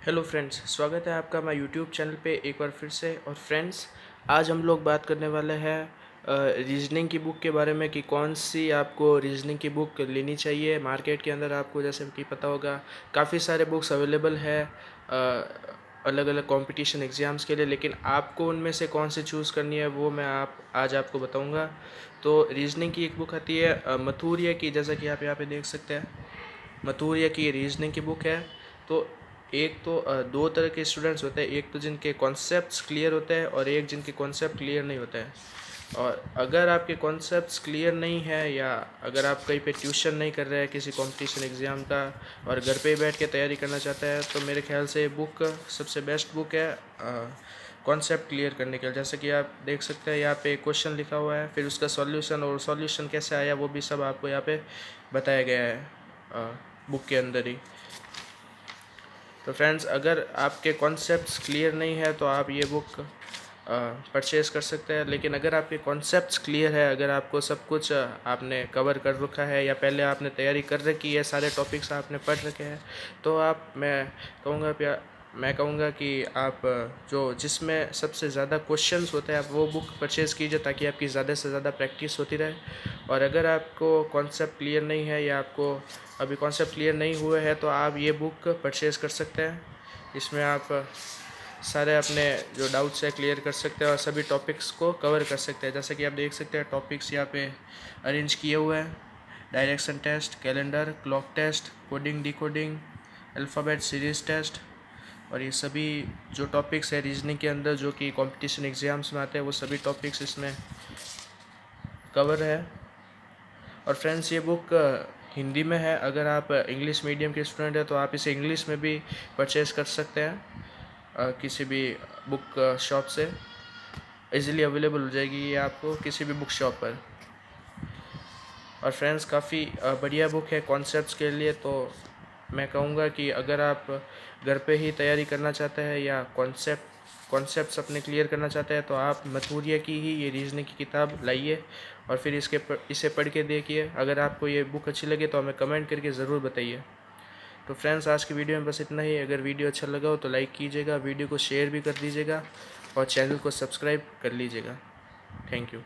Hello friends, स्वागत है आपका हमारे यूट्यूब चैनल पे एक बार फिर से। और फ्रेंड्स, आज हम लोग बात करने वाले हैं रीजनिंग की बुक के बारे में कि कौन सी आपको रीजनिंग की बुक लेनी चाहिए। मार्केट के अंदर आपको जैसे कि पता होगा काफ़ी सारे बुक्स अवेलेबल है अलग अलग कंपटीशन एग्ज़ाम्स के लिए, लेकिन आपको उनमें से कौन सी चूज़ करनी है वो मैं आज आपको बताऊंगा। तो रीजनिंग की एक बुक आती है मथुरिया की, जैसा कि आप यहाँ पे देख सकते हैं। मथुरिया की रीजनिंग की बुक है। तो एक तो दो तरह के स्टूडेंट्स होते हैं, एक तो जिनके कॉन्सेप्ट्स क्लियर होते हैं और एक जिनके कॉन्सेप्ट क्लियर नहीं होते हैं। और अगर आपके कॉन्सेप्ट्स क्लियर नहीं है या अगर आप कहीं पे ट्यूशन नहीं कर रहे हैं किसी कंपटीशन एग्ज़ाम का और घर पे ही बैठ के तैयारी करना चाहते हैं, तो मेरे ख्याल से बुक सबसे बेस्ट बुक है कॉन्सेप्ट क्लियर करने के लिए। जैसे कि आप देख सकते हैं यहाँ पे क्वेश्चन लिखा हुआ है, फिर उसका सॉल्यूशन और सॉल्यूशन कैसे आया वो भी सब आपको यहाँ पे बताया गया है बुक के अंदर ही। तो फ्रेंड्स, अगर आपके कॉन्सेप्ट्स क्लियर नहीं है तो आप ये बुक परचेज़ कर सकते हैं। लेकिन अगर आपके कॉन्सेप्ट्स क्लियर है, अगर आपको सब कुछ आपने कवर कर रखा है या पहले आपने तैयारी कर रखी है, सारे टॉपिक्स आपने पढ़ रखे हैं, तो मैं कहूँगा कि आप जो जिसमें सबसे ज़्यादा क्वेश्चंस होते हैं आप वो बुक परचेज़ कीजिए, ताकि आपकी ज़्यादा से ज़्यादा प्रैक्टिस होती रहे। और अगर आपको कॉन्सेप्ट क्लियर नहीं है या आपको अभी कॉन्सेप्ट क्लियर नहीं हुए हैं, तो आप ये बुक परचेज़ कर सकते हैं। इसमें आप सारे अपने जो डाउट्स है क्लियर कर सकते हैं और सभी टॉपिक्स को कवर कर सकते हैं। जैसे कि आप देख सकते हैं टॉपिक्स यहाँ पे अरेंज किए हुए हैं: direction test, calendar, clock test, coding decoding, alphabet series test. और ये सभी जो टॉपिक्स है रीजनिंग के अंदर जो कि कंपटीशन एग्ज़ाम्स में आते हैं, वो सभी टॉपिक्स इसमें कवर है। और फ्रेंड्स, ये बुक हिंदी में है। अगर आप इंग्लिश मीडियम के स्टूडेंट हैं तो आप इसे इंग्लिश में भी परचेज़ कर सकते हैं किसी भी बुक शॉप से। इजीली अवेलेबल हो जाएगी ये आपको किसी भी बुक शॉप पर। और फ्रेंड्स, काफ़ी बढ़िया बुक है कॉन्सेप्ट्स के लिए। तो मैं कहूँगा कि अगर आप घर पे ही तैयारी करना चाहते हैं या कॉन्सेप्ट्स अपने क्लियर करना चाहते हैं, तो आप मथुरिया की ही ये रीजनिंग की किताब लाइए और फिर इसे पढ़ के देखिए। अगर आपको ये बुक अच्छी लगे तो हमें कमेंट करके ज़रूर बताइए। तो फ्रेंड्स, आज की वीडियो में बस इतना ही। अगर वीडियो अच्छा लगा हो तो लाइक कीजिएगा, वीडियो को शेयर भी कर दीजिएगा और चैनल को सब्सक्राइब कर लीजिएगा। Thank you.